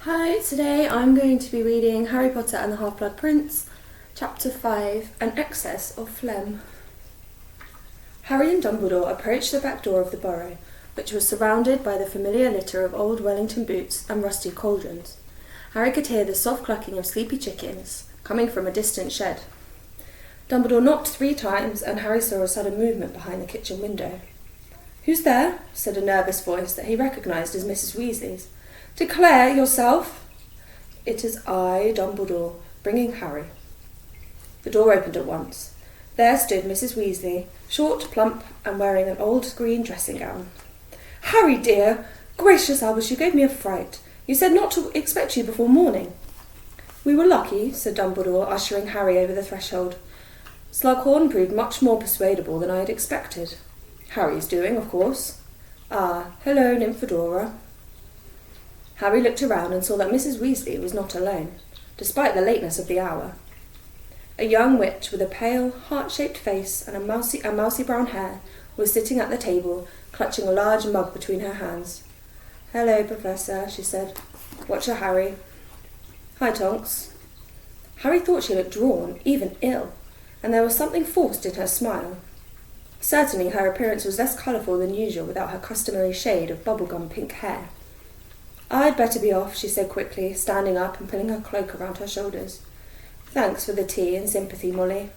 Hi, today I'm going to be reading Harry Potter and the Half-Blood Prince, Chapter 5, An Excess of Phlegm. Harry and Dumbledore approached the back door of the burrow, which was surrounded by the familiar litter of old Wellington boots and rusty cauldrons. Harry could hear the soft clucking of sleepy chickens coming from a distant shed. Dumbledore knocked 3 times, and Harry saw a sudden movement behind the kitchen window. "Who's there?" said a nervous voice that he recognised as Mrs. Weasley's. "Declare yourself." "It is I, Dumbledore, bringing Harry." The door opened at once. There stood Mrs. Weasley, short, plump, and wearing an old green dressing gown. "Harry, dear! Gracious Albus, you gave me a fright. You said not to expect you before morning." "We were lucky," said Dumbledore, ushering Harry over the threshold. Slughorn proved much more persuadable than I had expected. Harry's doing, of course. "Ah, hello, Nymphadora." Harry looked around and saw that Mrs. Weasley was not alone, despite the lateness of the hour. A young witch with a pale, heart-shaped face and mousy brown hair was sitting at the table, clutching a large mug between her hands. "Hello, Professor," she said. "Watch her, Harry." "Hi, Tonks." Harry thought she looked drawn, even ill, and there was something forced in her smile. Certainly her appearance was less colourful than usual without her customary shade of bubblegum pink hair. "I'd better be off," she said quickly, standing up and pulling her cloak around her shoulders. "Thanks for the tea and sympathy, Molly."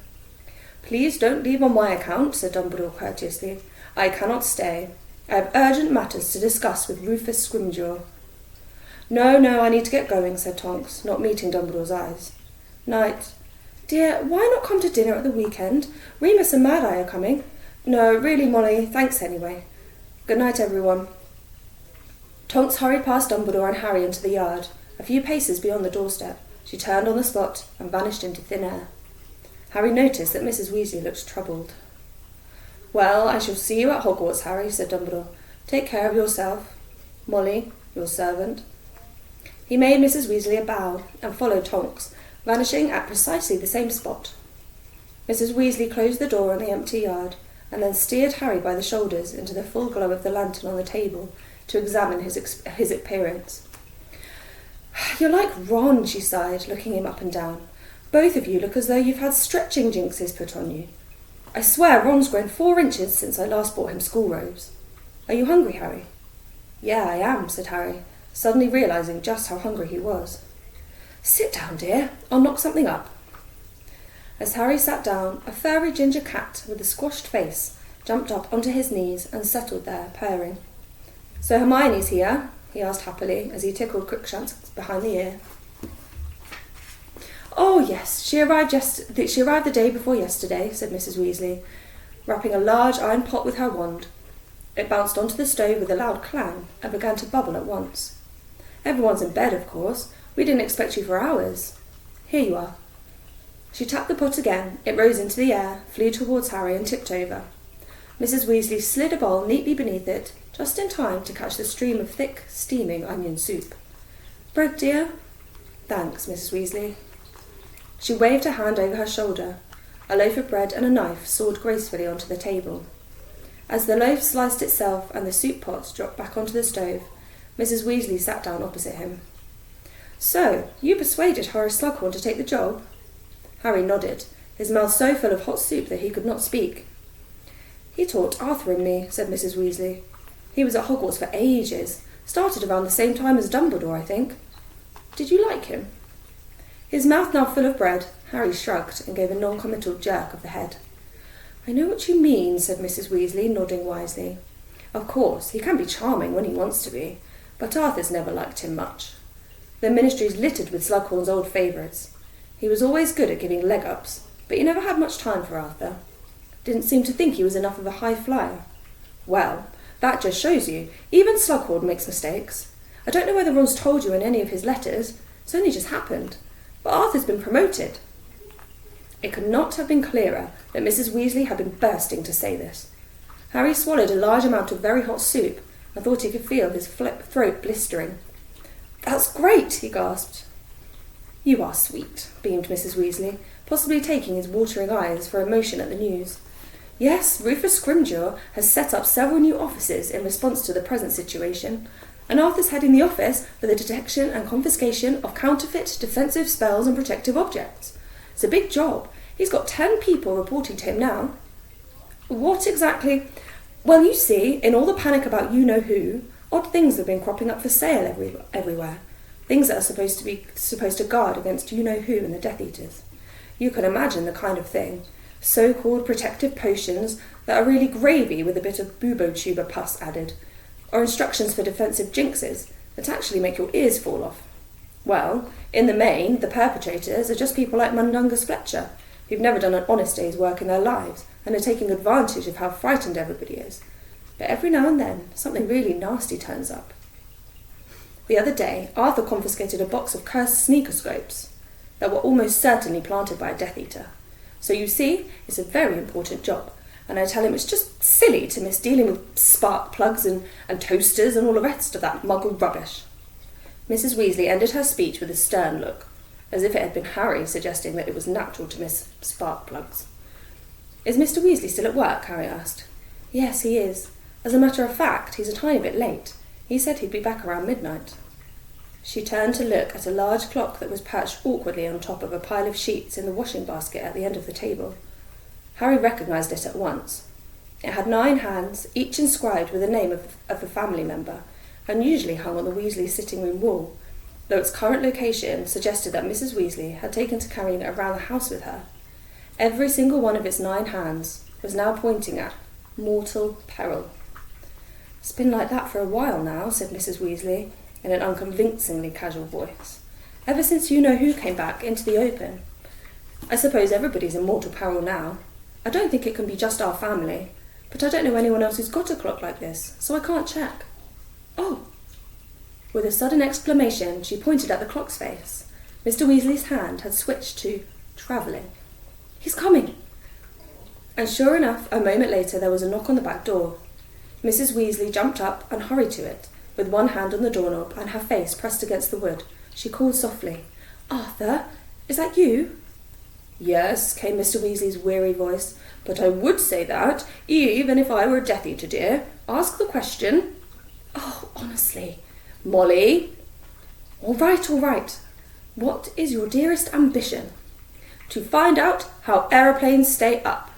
"Please don't leave on my account," said Dumbledore courteously. "I cannot stay. I have urgent matters to discuss with Rufus Scrimgeour." No, I need to get going," said Tonks, not meeting Dumbledore's eyes. "Night." "Dear, why not come to dinner at the weekend? Remus and Mad-Eye are coming." "No, really, Molly, thanks anyway. Good night, everyone." Tonks hurried past Dumbledore and Harry into the yard. A few paces beyond the doorstep, she turned on the spot and vanished into thin air. Harry noticed that Mrs. Weasley looked troubled. "Well, I shall see you at Hogwarts, Harry," said Dumbledore. "Take care of yourself. Molly, your servant." He made Mrs. Weasley a bow and followed Tonks, vanishing at precisely the same spot. Mrs. Weasley closed the door on the empty yard and then steered Harry by the shoulders into the full glow of the lantern on the table to examine his appearance. "You're like Ron," she sighed, looking him up and down. "Both of you look as though you've had stretching jinxes put on you. I swear Ron's grown 4 inches since I last bought him school robes. Are you hungry, Harry?" "Yeah, I am," said Harry, suddenly realising just how hungry he was. "Sit down, dear. I'll knock something up." As Harry sat down, a furry ginger cat with a squashed face jumped up onto his knees and settled there, purring. "So Hermione's here?" he asked happily as he tickled Crookshanks behind the ear. "Oh, yes, she arrived the day before yesterday," said Mrs. Weasley, rapping a large iron pot with her wand. It bounced onto the stove with a loud clang and began to bubble at once. "Everyone's in bed, of course. We didn't expect you for hours. Here you are." She tapped the pot again. It rose into the air, flew towards Harry and tipped over. Mrs. Weasley slid a bowl neatly beneath it, just in time to catch the stream of thick, steaming onion soup. "Bread, dear?" "Thanks, Mrs. Weasley." She waved her hand over her shoulder. A loaf of bread and a knife soared gracefully onto the table. As the loaf sliced itself and the soup pot dropped back onto the stove, Mrs. Weasley sat down opposite him. "So, you persuaded Horace Slughorn to take the job?" Harry nodded, his mouth so full of hot soup that he could not speak. "He taught Arthur and me," said Mrs. Weasley. "He was at Hogwarts for ages. Started around the same time as Dumbledore, I think. Did you like him?" His mouth now full of bread, Harry shrugged and gave a non-committal jerk of the head. "I know what you mean," said Mrs. Weasley, nodding wisely. "Of course, he can be charming when he wants to be, but Arthur's never liked him much. The ministry's littered with Slughorn's old favourites. He was always good at giving leg-ups, but you never had much time for Arthur. Didn't seem to think he was enough of a high flyer. Well, that just shows you. Even Slughorn makes mistakes. I don't know whether Ron's told you in any of his letters. It's only just happened. But Arthur's been promoted." It could not have been clearer that Mrs. Weasley had been bursting to say this. Harry swallowed a large amount of very hot soup and thought he could feel his throat blistering. "That's great," he gasped. "You are sweet," beamed Mrs. Weasley, possibly taking his watering eyes for emotion at the news. "Yes, Rufus Scrimgeour has set up several new offices in response to the present situation. and Arthur's heading the office for the detection and confiscation of counterfeit defensive spells and protective objects. It's a big job. He's got 10 people reporting to him now. What exactly? Well, you see, in all the panic about you-know-who, odd things have been cropping up for sale everywhere. Things that are supposed to guard against you-know-who and the Death Eaters. You can imagine the kind of thing. So-called protective potions that are really gravy with a bit of bubo-tuber pus added, or instructions for defensive jinxes that actually make your ears fall off. Well, in the main, the perpetrators are just people like Mundungus Fletcher, who've never done an honest day's work in their lives and are taking advantage of how frightened everybody is. But every now and then, something really nasty turns up. The other day, Arthur confiscated a box of cursed sneaker scopes that were almost certainly planted by a Death Eater. So you see, it's a very important job, and I tell him it's just silly to miss dealing with spark plugs and toasters and all the rest of that muggle rubbish. Mrs. Weasley ended her speech with a stern look, as if it had been Harry suggesting that it was natural to miss spark plugs. Is Mr. Weasley still at work? Harry asked. Yes, he is. As a matter of fact, he's a tiny bit late. He said he'd be back around midnight. She turned to look at a large clock that was perched awkwardly on top of a pile of sheets in the washing basket at the end of the table. Harry recognised it at once. It had 9 hands, each inscribed with the name of a family member, and usually hung on the Weasley sitting room wall, though its current location suggested that Mrs. Weasley had taken to carrying it around the house with her. Every single one of its 9 hands was now pointing at mortal peril. It's been like that for a while now, said Mrs. Weasley, in an unconvincingly casual voice. Ever since you-know-who came back into the open. I suppose everybody's in mortal peril now. I don't think it can be just our family, but I don't know anyone else who's got a clock like this, so I can't check. Oh! With a sudden exclamation, she pointed at the clock's face. Mr. Weasley's hand had switched to travelling. He's coming! And sure enough, a moment later there was a knock on the back door. Mrs. Weasley jumped up and hurried to it. With one hand on the doorknob and her face pressed against the wood, she called softly, Arthur, is that you? Yes, came Mr. Weasley's weary voice, but I would say that, even if I were a Death Eater, dear. Ask the question. Oh, honestly. Molly. All right. What is your dearest ambition? To find out how aeroplanes stay up.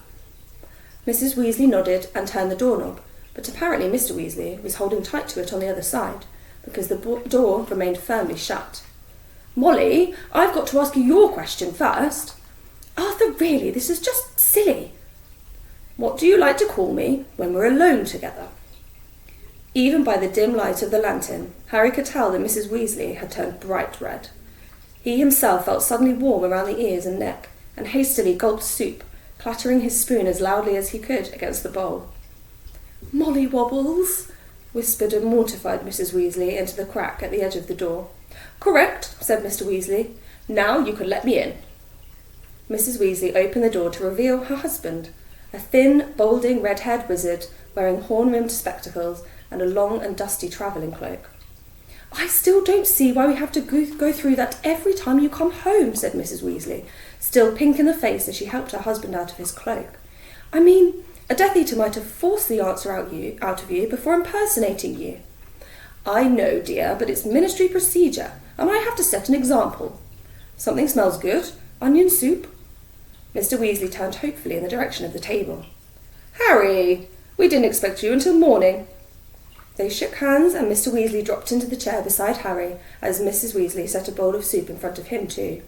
Mrs. Weasley nodded and turned the doorknob, but apparently Mr. Weasley was holding tight to it on the other side, because the door remained firmly shut. Molly, I've got to ask you your question first. Arthur, really, this is just silly. What do you like to call me when we're alone together? Even by the dim light of the lantern, Harry could tell that Mrs. Weasley had turned bright red. He himself felt suddenly warm around the ears and neck, and hastily gulped soup, clattering his spoon as loudly as he could against the bowl. Molly Wobbles, whispered a mortified Mrs. Weasley into the crack at the edge of the door. Correct, said Mr. Weasley. Now you can let me in. Mrs. Weasley opened the door to reveal her husband, a thin, balding, red-haired wizard wearing horn-rimmed spectacles and a long and dusty travelling cloak. I still don't see why we have to go through that every time you come home, said Mrs. Weasley, still pink in the face as she helped her husband out of his cloak. I mean, a Death Eater might have forced the answer out of you before impersonating you. I know, dear, but it's ministry procedure, and I have to set an example. Something smells good. Onion soup. Mr. Weasley turned hopefully in the direction of the table. Harry, we didn't expect you until morning. They shook hands, and Mr. Weasley dropped into the chair beside Harry as Mrs. Weasley set a bowl of soup in front of him too.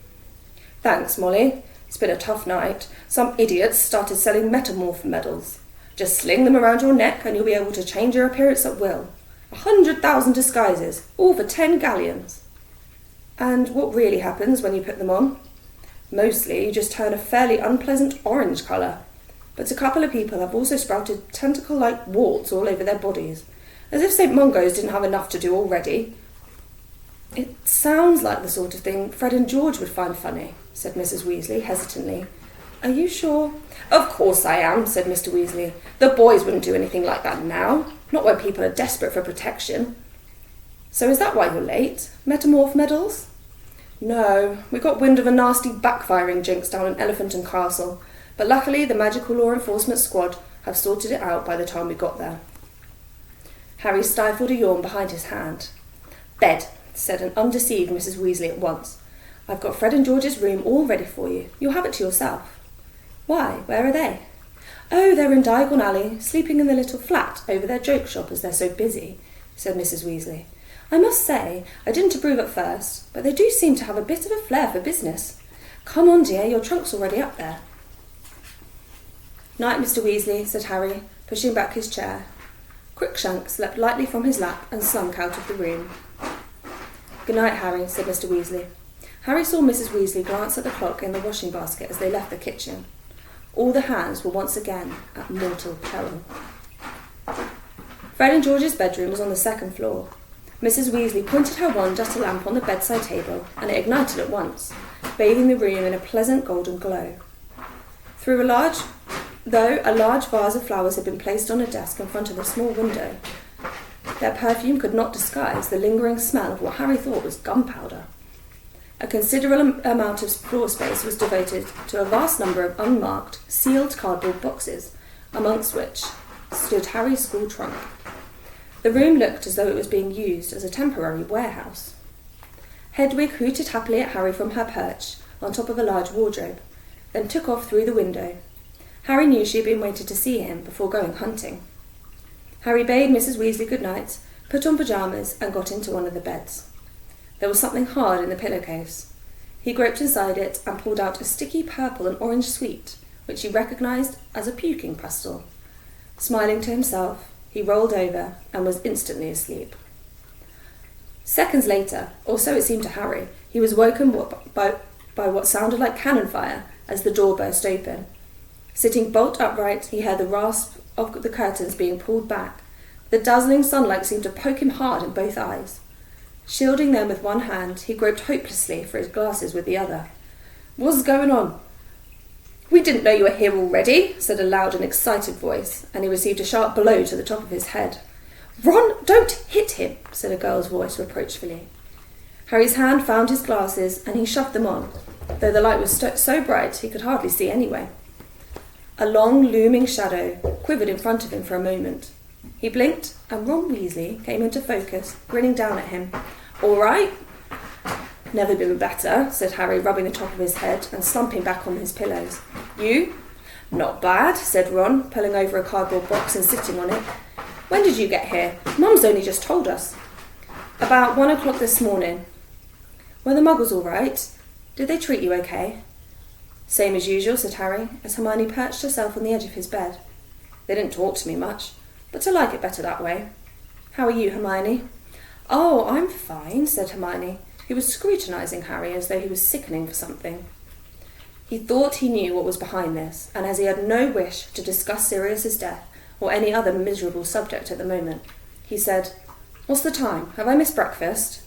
Thanks, Molly. It's been a tough night. Some idiots started selling metamorph medals. Just sling them around your neck and you'll be able to change your appearance at will. 100,000 disguises, all for 10 galleons. And what really happens when you put them on? Mostly you just turn a fairly unpleasant orange colour, but a couple of people have also sprouted tentacle-like warts all over their bodies, as if St. Mungo's didn't have enough to do already. It sounds like the sort of thing Fred and George would find funny, said Mrs. Weasley hesitantly. Are you sure? Of course I am, said Mr. Weasley. The boys wouldn't do anything like that now, not when people are desperate for protection. So is that why you're late? Metamorph medals? No, we got wind of a nasty backfiring jinx down in Elephant and Castle, but luckily the magical law enforcement squad have sorted it out by the time we got there. Harry stifled a yawn behind his hand. "Bed," said an undeceived Mrs. Weasley at once. "I've got Fred and George's room all ready for you. You'll have it to yourself." "Why, where are they?" "Oh, they're in Diagon Alley, sleeping in the little flat over their joke shop as they're so busy," said Mrs. Weasley. "I must say, I didn't approve at first, but they do seem to have a bit of a flair for business. Come on, dear, your trunk's already up there." "Night, Mr. Weasley," said Harry, pushing back his chair. Crookshanks leapt lightly from his lap and slunk out of the room. "Good night, Harry," said Mr. Weasley. Harry saw Mrs. Weasley glance at the clock in the washing basket as they left the kitchen. All the hands were once again at mortal peril. Fred and George's bedroom was on the second floor. Mrs. Weasley pointed her wand at a lamp on the bedside table, and it ignited at once, bathing the room in a pleasant golden glow. Though a large vase of flowers had been placed on a desk in front of a small window, their perfume could not disguise the lingering smell of what Harry thought was gunpowder. A considerable amount of floor space was devoted to a vast number of unmarked, sealed cardboard boxes, amongst which stood Harry's school trunk. The room looked as though it was being used as a temporary warehouse. Hedwig hooted happily at Harry from her perch on top of a large wardrobe, then took off through the window. Harry knew she had been waiting to see him before going hunting. Harry bade Mrs. Weasley good night, put on pyjamas, and got into one of the beds. There was something hard in the pillowcase. He groped inside it and pulled out a sticky purple and orange sweet, which he recognised as a puking pastel. Smiling to himself, he rolled over and was instantly asleep. Seconds later, or so it seemed to Harry, he was woken by what sounded like cannon fire as the door burst open. Sitting bolt upright, he heard the rasp of the curtains being pulled back. The dazzling sunlight seemed to poke him hard in both eyes. Shielding them with one hand, he groped hopelessly for his glasses with the other. "What's going on?" "We didn't know you were here already," said a loud and excited voice, and he received a sharp blow to the top of his head. "Ron, don't hit him," said a girl's voice reproachfully. Harry's hand found his glasses, and he shoved them on, though the light was so bright he could hardly see anyway. A long, looming shadow quivered in front of him for a moment. He blinked, and Ron Weasley came into focus, grinning down at him. "All right?" "Never been better," said Harry, rubbing the top of his head and slumping back on his pillows. "You?" "Not bad," said Ron, pulling over a cardboard box and sitting on it. "When did you get here? Mum's only just told us." "About 1 o'clock this morning." "Were the Muggles all right? Did they treat you okay?" "Same as usual," said Harry, as Hermione perched herself on the edge of his bed. "They didn't talk to me much, but I like it better that way. How are you, Hermione?" "Oh, I'm fine," said Hermione, who was scrutinising Harry as though he was sickening for something. He thought he knew what was behind this, and as he had no wish to discuss Sirius's death or any other miserable subject at the moment, he said, "What's the time? Have I missed breakfast?"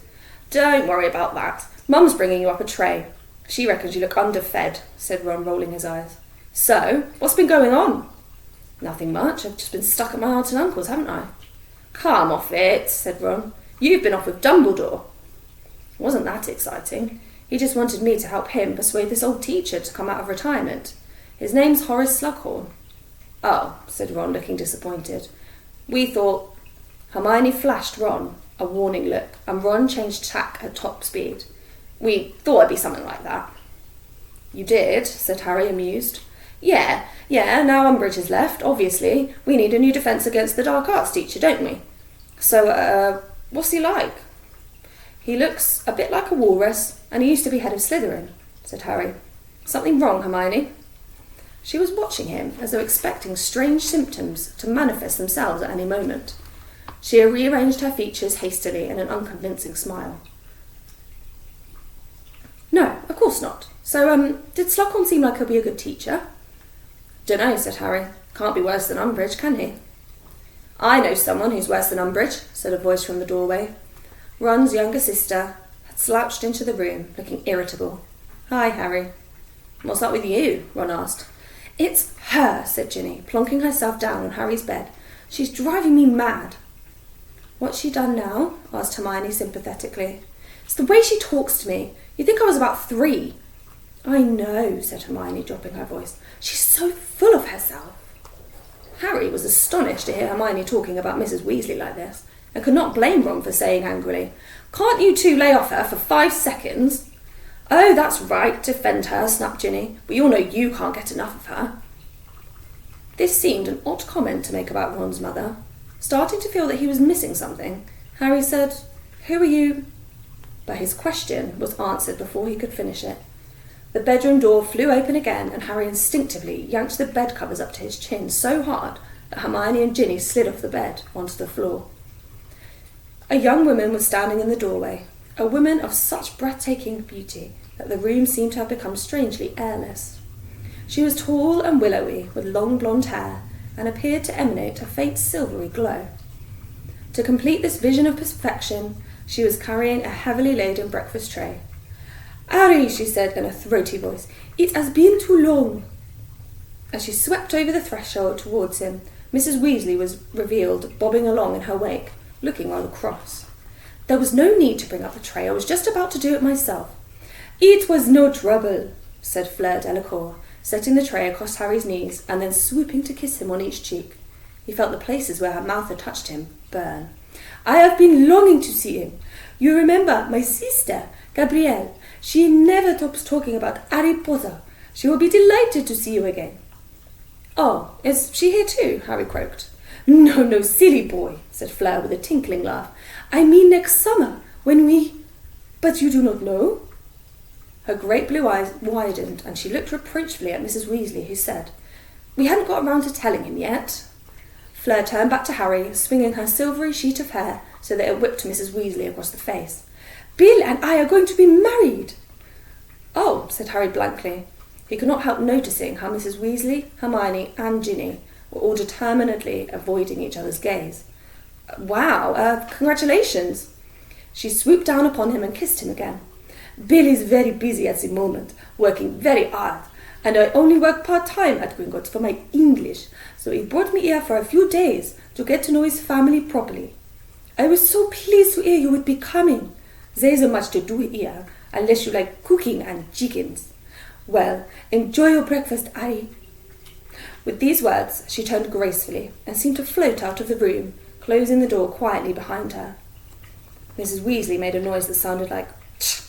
"Don't worry about that. Mum's bringing you up a tray. She reckons you look underfed," said Ron, rolling his eyes. "So, what's been going on?" "Nothing much. I've just been stuck at my aunt and uncle's, haven't I?" "Come off it," said Ron. "You've been off with Dumbledore." It wasn't that exciting. He just wanted me to help him persuade this old teacher to come out of retirement. His name's Horace Slughorn. "Oh," said Ron, looking disappointed. "We thought—" Hermione flashed Ron a warning look, and Ron changed tack at top speed. "We thought it'd be something like that." "You did?" said Harry, amused. Yeah, now Umbridge has left, obviously. We need a new defence against the dark arts teacher, don't we? So, what's he like?" "He looks a bit like a walrus, and he used to be head of Slytherin," said Harry. "Something wrong, Hermione?" She was watching him as though expecting strange symptoms to manifest themselves at any moment. She rearranged her features hastily in an unconvincing smile. "No, of course not. So, did Slughorn seem like he'll be a good teacher?" "Dunno," said Harry. "Can't be worse than Umbridge, can he?" "I know someone who's worse than Umbridge," said a voice from the doorway. Ron's younger sister had slouched into the room, looking irritable. "Hi, Harry." "What's up with you?" Ron asked. "It's her," said Ginny, plonking herself down on Harry's bed. "She's driving me mad." "What's she done now?" asked Hermione sympathetically. "It's the way she talks to me. You'd think I was about 3. "I know," said Hermione, dropping her voice. "She's so full of herself." Harry was astonished to hear Hermione talking about Mrs. Weasley like this, and could not blame Ron for saying angrily, "Can't you two lay off her for 5 seconds?" "Oh, that's right, defend her," snapped Ginny. "We all know you can't get enough of her." This seemed an odd comment to make about Ron's mother. Starting to feel that he was missing something, Harry said, "Who are you?" But his question was answered before he could finish it. The bedroom door flew open again, and Harry instinctively yanked the bed covers up to his chin so hard that Hermione and Ginny slid off the bed onto the floor. A young woman was standing in the doorway, a woman of such breathtaking beauty that the room seemed to have become strangely airless. She was tall and willowy, with long blonde hair, and appeared to emanate a faint silvery glow. To complete this vision of perfection, she was carrying a heavily laden breakfast tray. "Harry," she said in a throaty voice, "it has been too long." As she swept over the threshold towards him, Mrs. Weasley was revealed bobbing along in her wake, looking rather cross. "There was no need to bring up the tray. I was just about to do it myself." "It was no trouble," said Fleur Delacour, setting the tray across Harry's knees and then swooping to kiss him on each cheek. He felt the places where her mouth had touched him burn. "I have been longing to see him. You remember my sister, Gabrielle? She never stops talking about Harry Potter. She will be delighted to see you again." "Oh, is she here too?" Harry croaked. No, silly boy," said Fleur with a tinkling laugh. "I mean next summer, when we... But you do not know?" Her great blue eyes widened, and she looked reproachfully at Mrs. Weasley, who said, "We hadn't got around to telling him yet." Fleur turned back to Harry, swinging her silvery sheet of hair so that it whipped Mrs. Weasley across the face. "Bill and I are going to be married." "Oh," said Harry blankly. He could not help noticing how Mrs. Weasley, Hermione and Ginny were all determinedly avoiding each other's gaze. "Wow, congratulations." She swooped down upon him and kissed him again. "Bill is very busy at the moment, working very hard, and I only work part-time at Gringotts for my English, so he brought me here for a few days to get to know his family properly. I was so pleased to hear you would be coming. There isn't much to do here, unless you like cooking and chickens. Well, enjoy your breakfast, Harry." With these words, she turned gracefully and seemed to float out of the room, closing the door quietly behind her. Mrs. Weasley made a noise that sounded like "Tch."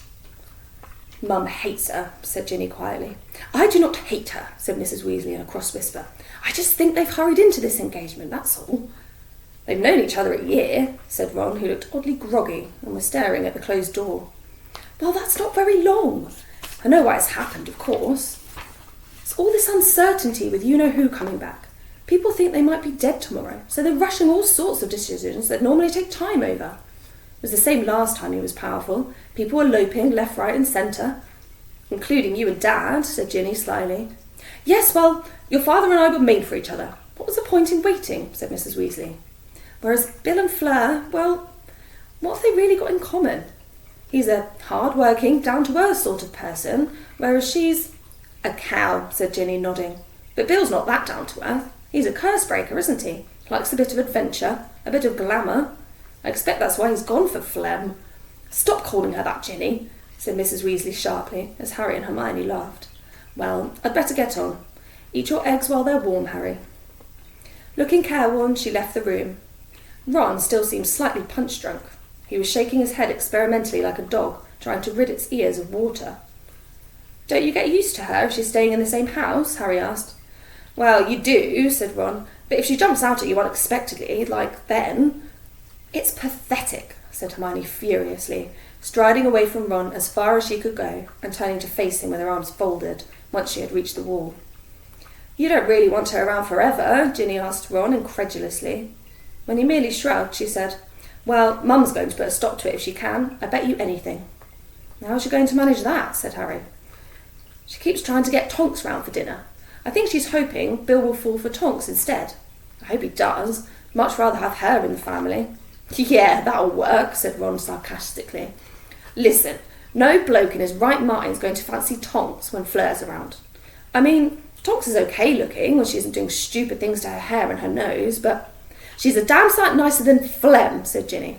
"Mum hates her," said Ginny quietly. "I do not hate her," said Mrs. Weasley in a cross whisper. "I just think they've hurried into this engagement, that's all." "They've known each other a year," said Ron, who looked oddly groggy and was staring at the closed door. "Well, that's not very long. I know why it's happened, of course. It's all this uncertainty with you-know-who coming back. People think they might be dead tomorrow, so they're rushing all sorts of decisions that normally take time over. It was the same last time he was powerful. People were eloping left, right and centre. Including you and Dad," said Ginny slyly. "Yes, well, your father and I were made for each other. What was the point in waiting?" said Mrs. Weasley. "Whereas Bill and Fleur, well, what have they really got in common? He's a hard-working, down-to-earth sort of person, whereas she's—" "A cow," said Ginny, nodding. "But Bill's not that down-to-earth. He's a curse-breaker, isn't he? Likes a bit of adventure, a bit of glamour. I expect that's why he's gone for Phlegm." "Stop calling her that, Ginny," said Mrs. Weasley sharply, as Harry and Hermione laughed. "Well, I'd better get on. Eat your eggs while they're warm, Harry." Looking careworn, she left the room. Ron still seemed slightly punch-drunk. He was shaking his head experimentally like a dog, trying to rid its ears of water. "Don't you get used to her if she's staying in the same house?" Harry asked. "Well, you do," said Ron, "but if she jumps out at you unexpectedly, like then—" "It's pathetic," said Hermione furiously, striding away from Ron as far as she could go and turning to face him with her arms folded once she had reached the wall. "You don't really want her around forever?" Ginny asked Ron incredulously. When he merely shrugged, she said, "Well, Mum's going to put a stop to it if she can. I bet you anything." "How's she going to manage that?" said Harry. "She keeps trying to get Tonks round for dinner. I think she's hoping Bill will fall for Tonks instead. I hope he does. Much rather have her in the family." "Yeah, that'll work," said Ron sarcastically. "Listen, no bloke in his right mind's going to fancy Tonks when Fleur's around. I mean, Tonks is okay looking when she isn't doing stupid things to her hair and her nose, but—" "She's a damn sight nicer than Phlegm," said Ginny.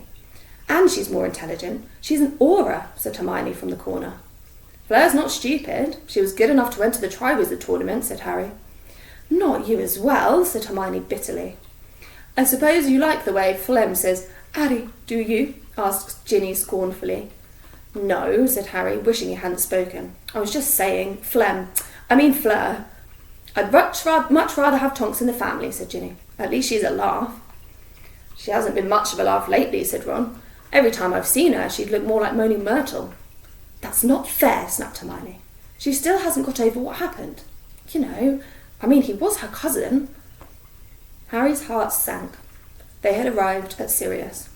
"And she's more intelligent. She's an aura," said Hermione from the corner. "Fleur's not stupid. She was good enough to enter the Triwizard tournament," said Harry. Not you as well, said Hermione bitterly. I suppose you like the way Phlegm says, Harry, do you? Asked Ginny scornfully. No, said Harry, wishing he hadn't spoken. I was just saying, Fleur. I'd much rather have Tonks in the family, said Ginny. At least she's a laugh. She hasn't been much of a laugh lately, said Ron. Every time I've seen her, she'd look more like Moaning Myrtle. That's not fair, snapped Hermione. She still hasn't got over what happened. He was her cousin. Harry's heart sank. They had arrived at Sirius.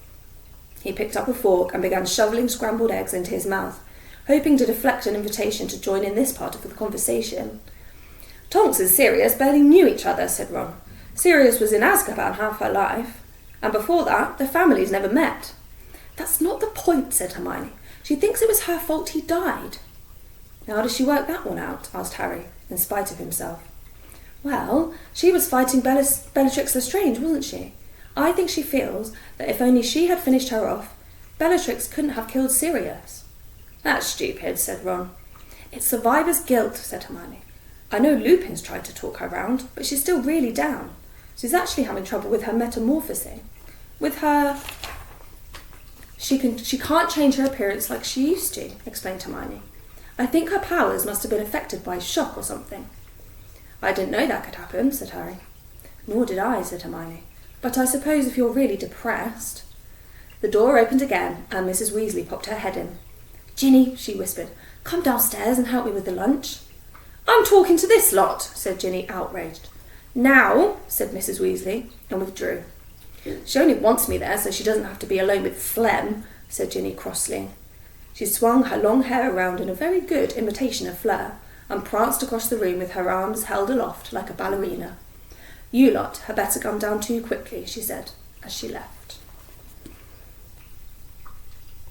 He picked up a fork and began shoveling scrambled eggs into his mouth, hoping to deflect an invitation to join in this part of the conversation. Tonks and Sirius barely knew each other, said Ron. Sirius was in Azkaban half her life, and before that, their families never met. That's not the point, said Hermione. She thinks it was her fault he died. How does she work that one out? Asked Harry, in spite of himself. Well, she was fighting Bellatrix Lestrange, wasn't she? I think she feels that if only she had finished her off, Bellatrix couldn't have killed Sirius. That's stupid, said Ron. It's survivor's guilt, said Hermione. I know Lupin's tried to talk her round, but she's still really down. She's actually having trouble with her metamorphosing. She can't change her appearance like she used to, explained Hermione. I think her powers must have been affected by shock or something. I didn't know that could happen, said Harry. Nor did I, said Hermione. But I suppose if you're really depressed... The door opened again, and Mrs. Weasley popped her head in. Ginny, she whispered, come downstairs and help me with the lunch. I'm talking to this lot, said Ginny, outraged. Now, said Mrs. Weasley, and withdrew. She only wants me there so she doesn't have to be alone with Phlegm, said Ginny crossly. She swung her long hair around in a very good imitation of Fleur, and pranced across the room with her arms held aloft like a ballerina. You lot had better come down too quickly, she said, as she left.